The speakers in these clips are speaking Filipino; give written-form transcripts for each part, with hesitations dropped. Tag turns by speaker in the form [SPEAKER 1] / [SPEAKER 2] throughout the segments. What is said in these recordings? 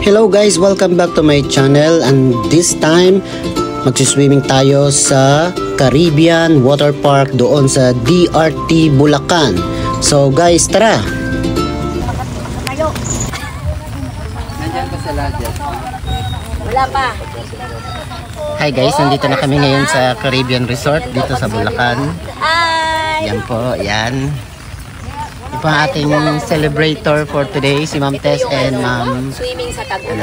[SPEAKER 1] Hello guys, welcome back to my channel, and this time magsiswimming tayo sa Caribbean Water Park doon sa DRT Bulacan. So guys, tara!
[SPEAKER 2] Nandiyan pa sila dyan?
[SPEAKER 3] Wala pa.
[SPEAKER 1] Hi guys, nandito na kami ngayon sa Caribbean Resort dito sa Bulacan.
[SPEAKER 3] Hi!
[SPEAKER 1] Yan po, yan. Ito ang ating celebrator for today, si Ma'am Tess and Ma'am
[SPEAKER 3] Swimming sa Taguig.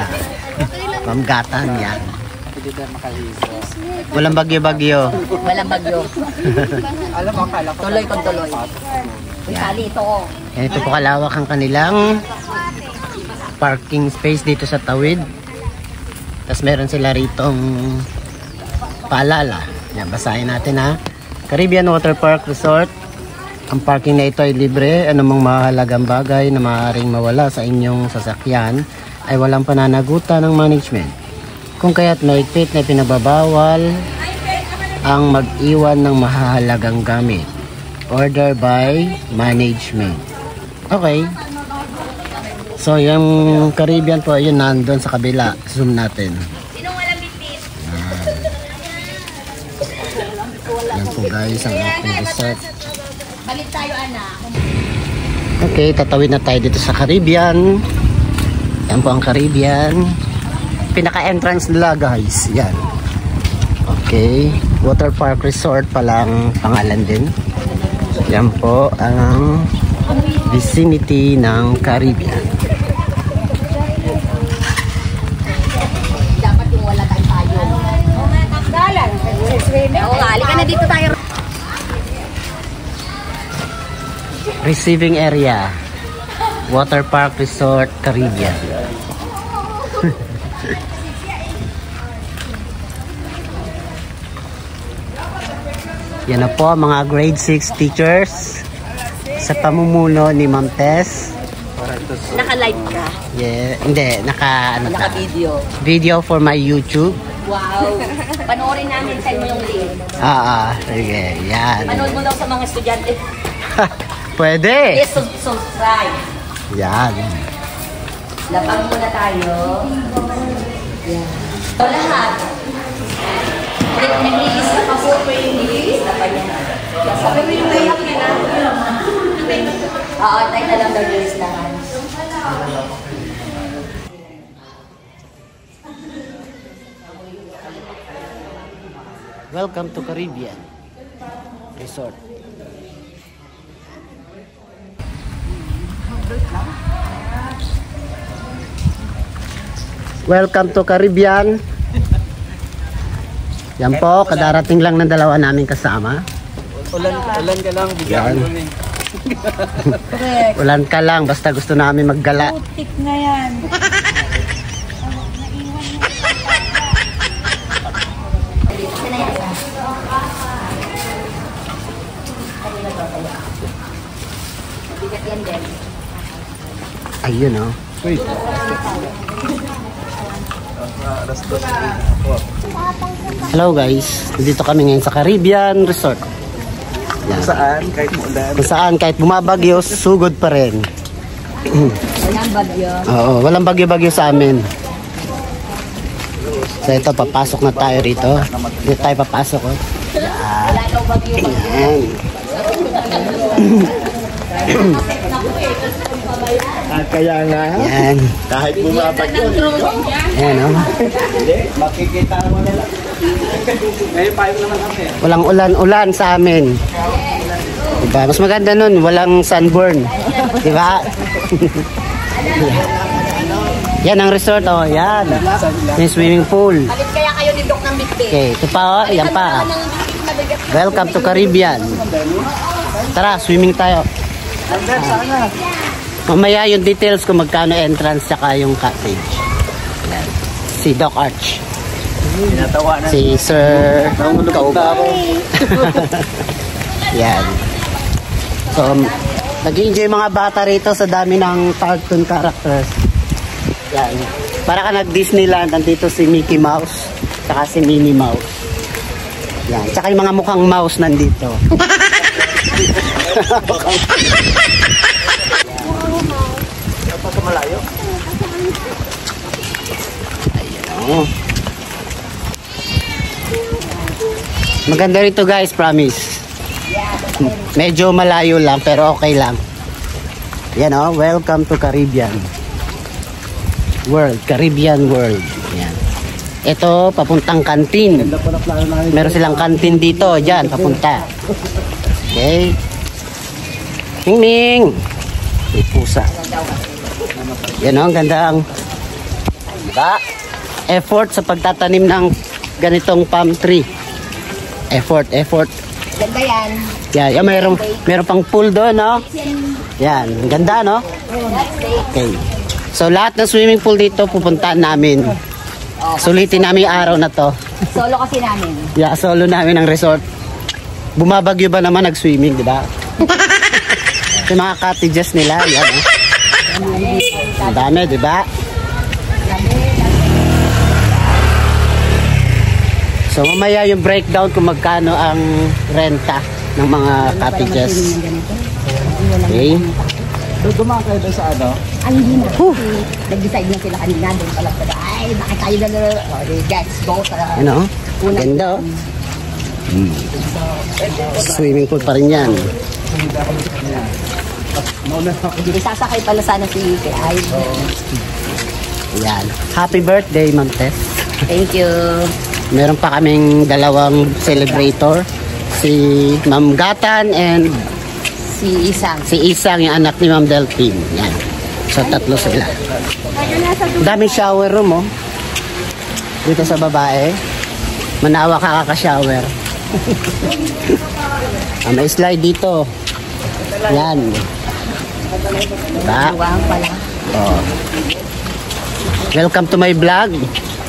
[SPEAKER 1] Ma'am Gatan, yan.
[SPEAKER 2] Hindi tayo makaliso.
[SPEAKER 1] Walang bagyo-bagyo.
[SPEAKER 3] Walang bagyo.
[SPEAKER 2] Alam mo, akala ko.
[SPEAKER 3] Tuloy kung tuloy. Sali ito ko.
[SPEAKER 1] Yan, ito po kalawak ang kanilang parking space dito sa tawid. Tapos meron sila ritong paalala. Yan, basahin natin ha. Caribbean Water Park Resort. Ang parking na ito ay libre. Anumang mahalagang bagay na maaaring mawala sa inyong sasakyan ay walang pananagutan ng management. Kung kaya't mahigpit na pinababawal ang mag-iwan ng mahalagang gamit. Order by management. Okay. So yung Caribbean po, yun nandun sa kabila. Zoom natin. Yan po guys, ang ating resort.
[SPEAKER 3] Balik tayo, anak.
[SPEAKER 1] Okay, tatawid na tayo dito sa Caribbean. Yan po ang Caribbean. Pinaka-entrance nila guys. Yan. Okay. Water Park Resort palang pangalan din. Yan po ang vicinity ng Caribbean.
[SPEAKER 3] Dapat yung wala tayong tayo. Dalan. Oo nga, halika na dito tayo.
[SPEAKER 1] Receiving area. Water Park Resort Caribbean. Yan na po mga grade 6 teachers sa pamumuno ni Ma'am Tess.
[SPEAKER 3] Naka-live ka?
[SPEAKER 1] Yeah, hindi,
[SPEAKER 3] Naka-video.
[SPEAKER 1] Video for my YouTube.
[SPEAKER 3] Wow. Panoorin namin, send mo yung link.
[SPEAKER 1] Sige, yan.
[SPEAKER 3] Panood mo daw sa mga estudyante.
[SPEAKER 1] Pwede.
[SPEAKER 3] Please subscribe.
[SPEAKER 1] Yan.
[SPEAKER 3] Lapag muna tayo. Yan. So, lahat. Nag-iisa pa po yung nililista pa niya. Sabi mo yung layak niya na. Oo, tayo na lang daw nilistahan.
[SPEAKER 1] Welcome to Caribbean Resort. Welcome to Caribbean. Yan po, kadarating lang ng dalawa namin kasama.
[SPEAKER 2] Ulan ka lang, bigyan mo rin.
[SPEAKER 1] Ulan ka lang, basta gusto namin maggala.
[SPEAKER 3] Putik na yan. Bigat yan din.
[SPEAKER 1] Ayun oh. Hello guys, dito kami ngayon sa Caribbean Resort. Yan.
[SPEAKER 2] Saan? Kahit ulan.
[SPEAKER 1] Kung saan kahit bumabagyo, sugod pa rin.
[SPEAKER 3] Walang bagyo.
[SPEAKER 1] Oo, walang bagyo-bagyo sa amin. So ito, papasok na tayo rito. Dito tayo papasok. Oh.
[SPEAKER 3] Wala daw bagyo.
[SPEAKER 1] Yan.
[SPEAKER 2] Kaya nga,
[SPEAKER 1] Yan.
[SPEAKER 2] kahit bumabagyo.
[SPEAKER 1] Yan oh.
[SPEAKER 2] Hindi, makikita mo na lang. Ngayon, payo naman kami.
[SPEAKER 1] Walang ulan-ulan sa amin. Diba? Mas maganda nun, walang sunburn. Diba? Yan ang resort oh. Yan. Yung swimming pool.
[SPEAKER 3] Palit kaya kayo ni Dok ng bitbit.
[SPEAKER 1] Okay, ito pa oh. Yan pa. Welcome to Caribbean. Tara, swimming tayo. Mamaya yung details kung magkano entrance saka yung cottage. Yan. Si Doc Arch.
[SPEAKER 2] Pinatawa na.
[SPEAKER 1] Si Sir Kauba. Yan. So, nag-enjoy mga bata rito sa dami ng cartoon characters. Yan. Para ka nag-Disneyland, nandito si Mickey Mouse, saka si Minnie Mouse. Yan. Tsaka yung mga mukhang mouse nandito.
[SPEAKER 2] Malayo.
[SPEAKER 1] Oo. Maganda rito guys, promise. Medyo malayo lang pero okay lang. Yan oh, welcome to Caribbean World. Caribbean World. Yan. Ito, papuntang kantin. Meron silang kantin dito. Diyan, papunta. Okay. Ming Ming. May pusa. Yan oh, ang gandang. Diba? Effort sa pagtatanim ng ganitong palm tree. Effort.
[SPEAKER 3] Ganda yan.
[SPEAKER 1] Yan, yan mayroong pang pool doon, no? Yan, ang ganda, no? Okay. So, lahat ng swimming pool dito pupuntahan namin. Sulitin namin yung araw na to.
[SPEAKER 3] Solo kasi namin.
[SPEAKER 1] Yeah, solo namin ang resort. Bumabagyo ba naman nag-swimming, di ba? Yung mga cottages nila, yan, eh. Ang dami, di ba? So mamaya yung breakdown kung magkano ang renta ng mga cottages. Okay.
[SPEAKER 2] Dumaan kayo doon sa ano?
[SPEAKER 3] Ay, hindi na. Nag-decide na sila kanina. Doon pala pala. Ay, bakit tayo na let's go.
[SPEAKER 1] Ano? Ganda oh. Swimming pool pa rin yan.
[SPEAKER 3] Sasakay pala sana si Ay.
[SPEAKER 1] Yan. Happy birthday, Ma'am Tess.
[SPEAKER 3] Thank you.
[SPEAKER 1] Meron pa kaming dalawang celebrator. Si Ma'am Gatan and
[SPEAKER 3] Si Isang.
[SPEAKER 1] si Isang, yung anak ni Ma'am Delphine. Yan. So, tatlo sila. Daming shower room, oh. Dito sa babae. Manawa ka kaka-shower. May slide dito. Yan. Diba?
[SPEAKER 3] Buwang pala.
[SPEAKER 1] Oh. Welcome to my vlog.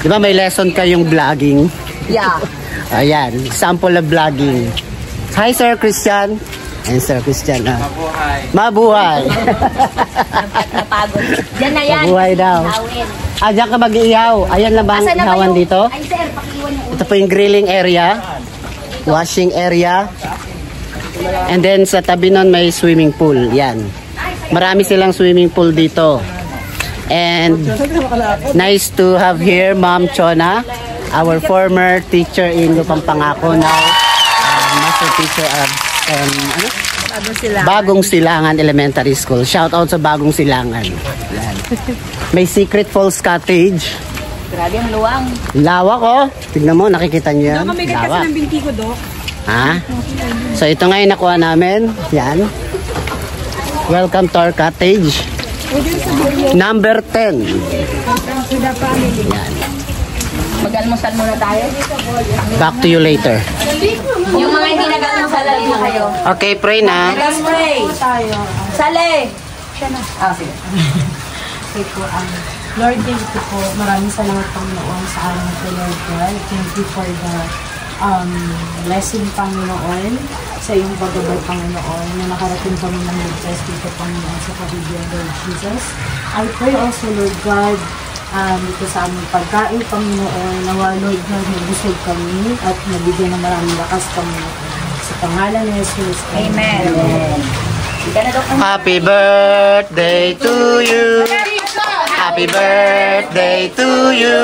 [SPEAKER 1] Diba may lesson kayong vlogging?
[SPEAKER 3] Yeah.
[SPEAKER 1] Ayan. Sample of vlogging. Hi, Sir Christian. And Sir Christian. Mabuhay.
[SPEAKER 3] Napagod. Diyan na yan.
[SPEAKER 1] Mabuhay daw.
[SPEAKER 3] Ihawin.
[SPEAKER 1] Diyan ka mag-iihaw. Ayan na bang
[SPEAKER 3] Asan na
[SPEAKER 1] ihawan
[SPEAKER 3] kayo?
[SPEAKER 1] dito?
[SPEAKER 3] Ay, sir, pakiwan yung
[SPEAKER 1] Ito po yung grilling area. Washing area. And then sa tabi nun may swimming pool. Yan. Marami silang swimming pool dito. And nice to have here Ma'am Chona, our former teacher in Lupang Pangako, now master teacher of Bagong Silangan Elementary School. Shout out sa Bagong Silangan. Yan. May Secret Falls Cottage.
[SPEAKER 3] Grabe ang luwang.
[SPEAKER 1] Lawak oh. Tignan mo, nakikita niyo yan. Lawak.
[SPEAKER 4] Ng binti ko, Dok.
[SPEAKER 1] Ha? So ito nga yung nakuha namin. Yan. Welcome to our cottage. Number 10. Yan.
[SPEAKER 3] Mag-almusal muna tayo.
[SPEAKER 1] Back to you later.
[SPEAKER 3] Yung mga hindi nag-almusal, na kayo.
[SPEAKER 1] Okay, pray na.
[SPEAKER 3] Let's pray. Sale! Ah, sige.
[SPEAKER 4] Okay po, Lord, thank you po. Maraming salamat Panginoon sa araw ko, Lord God. Thank you for the blessing, Panginoon, sa iyong pagbabay, Panginoon, na nakarating kami ng ligtas dito, Panginoon, sa Caribbean, Lord Jesus. I pray also, Lord God, dito sa aming pagkain, Panginoon, nawa, Lord God, nabusog kami at nabigyan ng maraming lakas, Panginoon. Sa pangalan ni Jesus.
[SPEAKER 3] Amen.
[SPEAKER 1] Happy birthday to you. Happy birthday to you.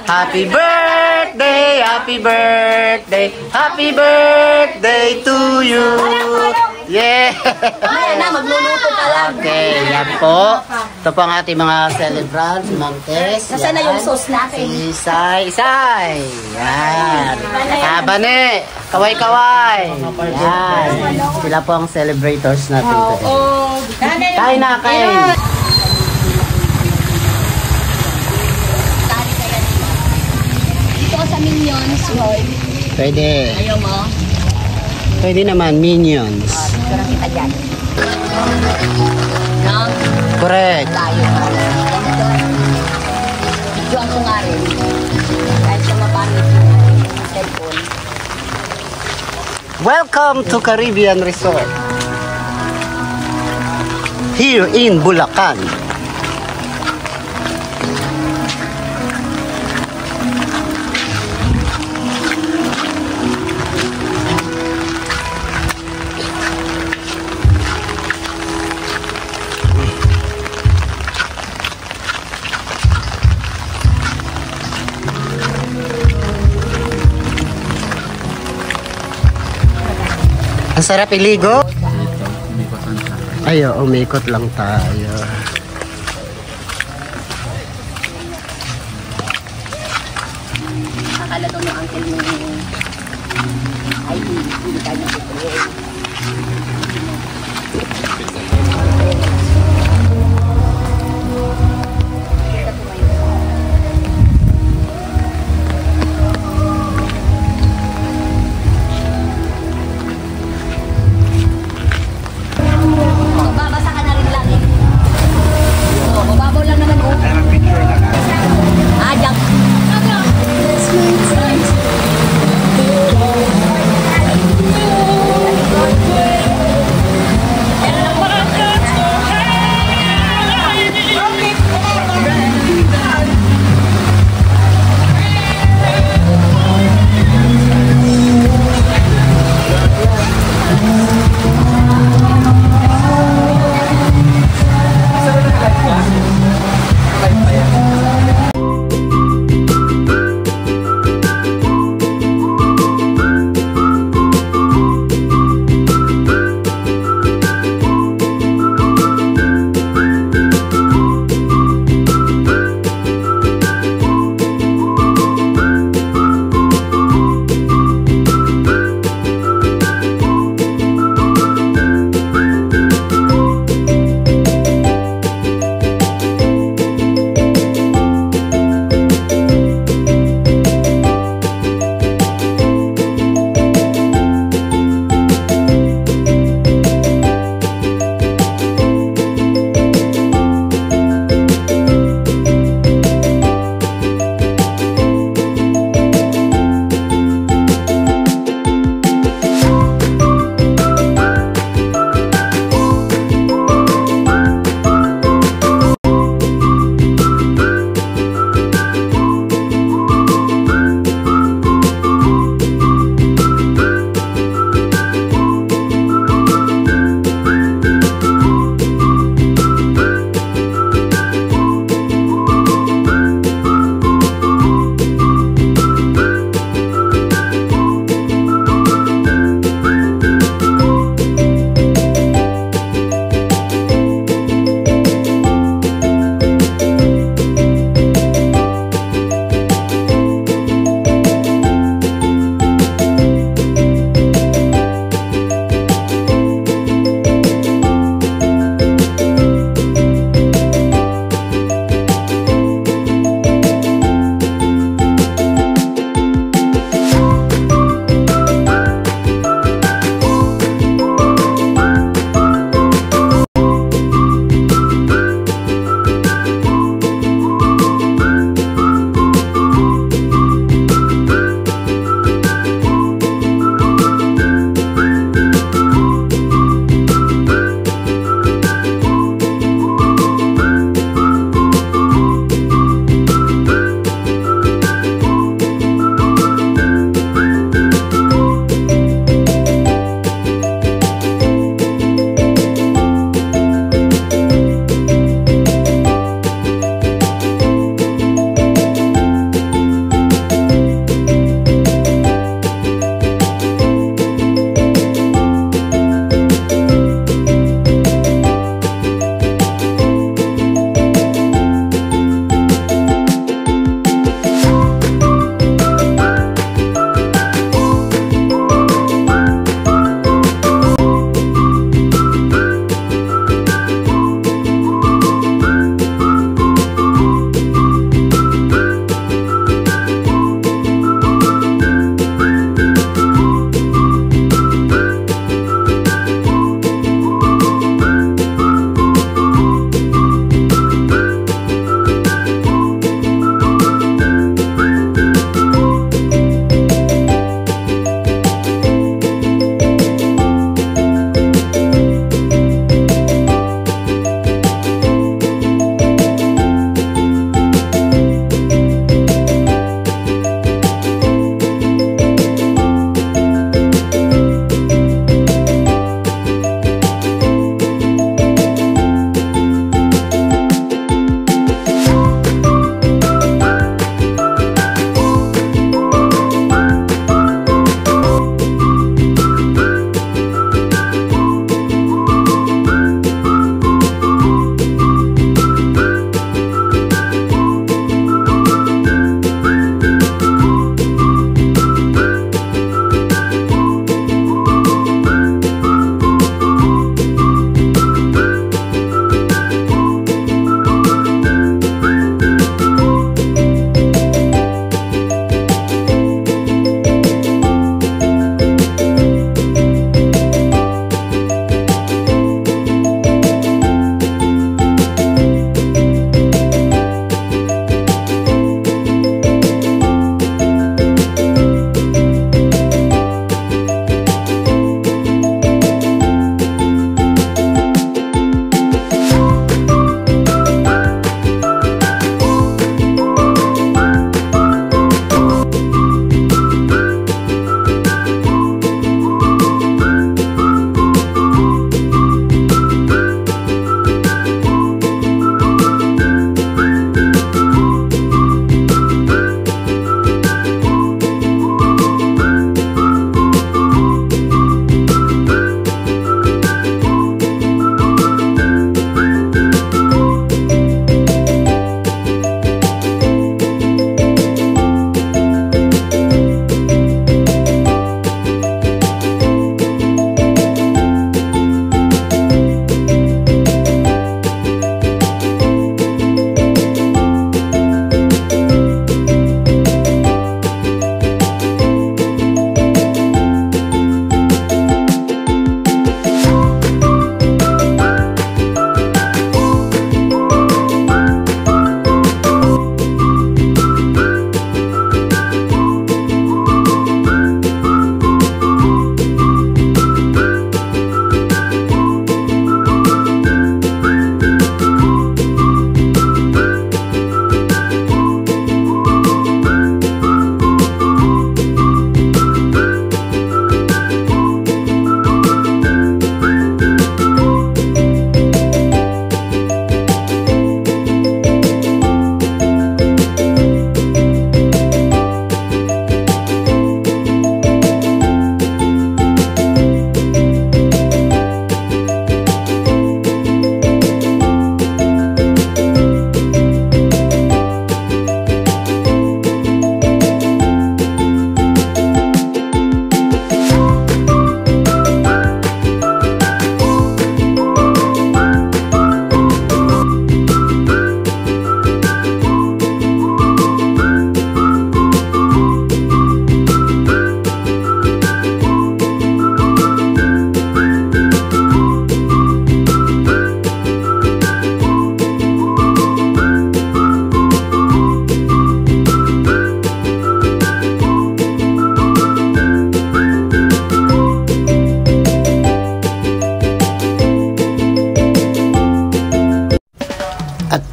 [SPEAKER 1] Happy birthday, happy birthday, happy birthday to you. Yeah.
[SPEAKER 3] Ayan na, magluluto pa lang.
[SPEAKER 1] Okay, yan po. Ito po ang ating mga celebrant, si Ma'am Tess.
[SPEAKER 3] Nasaan na yung sauce natin?
[SPEAKER 1] Si Isay. Yan. Kabane. Kaway-kaway. Yan. Sila po ang celebrators natin today. Kain na, kain.
[SPEAKER 3] Dito sa Minions, Lord.
[SPEAKER 1] Pwede.
[SPEAKER 3] Ayaw mo?
[SPEAKER 1] Pwede naman, Minions.
[SPEAKER 3] Parang kita dyan. No?
[SPEAKER 1] Correct.
[SPEAKER 3] Layo. Videoan ko nga rin. Kahit sa mapangit yung cellphone.
[SPEAKER 1] Welcome to Caribbean Resort. Here in Bulacan. Ang sarap iligo. Ayo, umikot lang tayo.
[SPEAKER 3] Akala daw ng uncle mo ay hindi tayo natutuloy. Babasa ka na rin lang eh.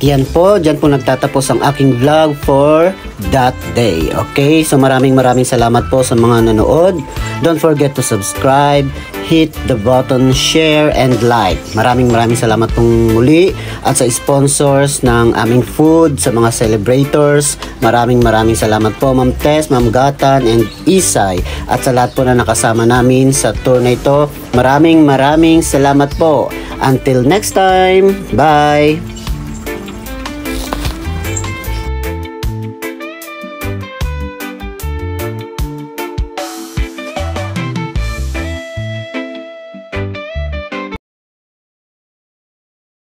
[SPEAKER 1] yan po, dyan po nagtatapos ang aking vlog for that day. Okay, so maraming salamat po sa mga nanood. Don't forget to subscribe, hit the button, share, and like. Maraming salamat pong muli at sa sponsors ng aming food, sa mga celebrators. Maraming salamat po Ma'am Tess, Ma'am Gatan, and Isay. At sa lahat po na nakasama namin sa tour na ito. Maraming salamat po. Until next time, bye!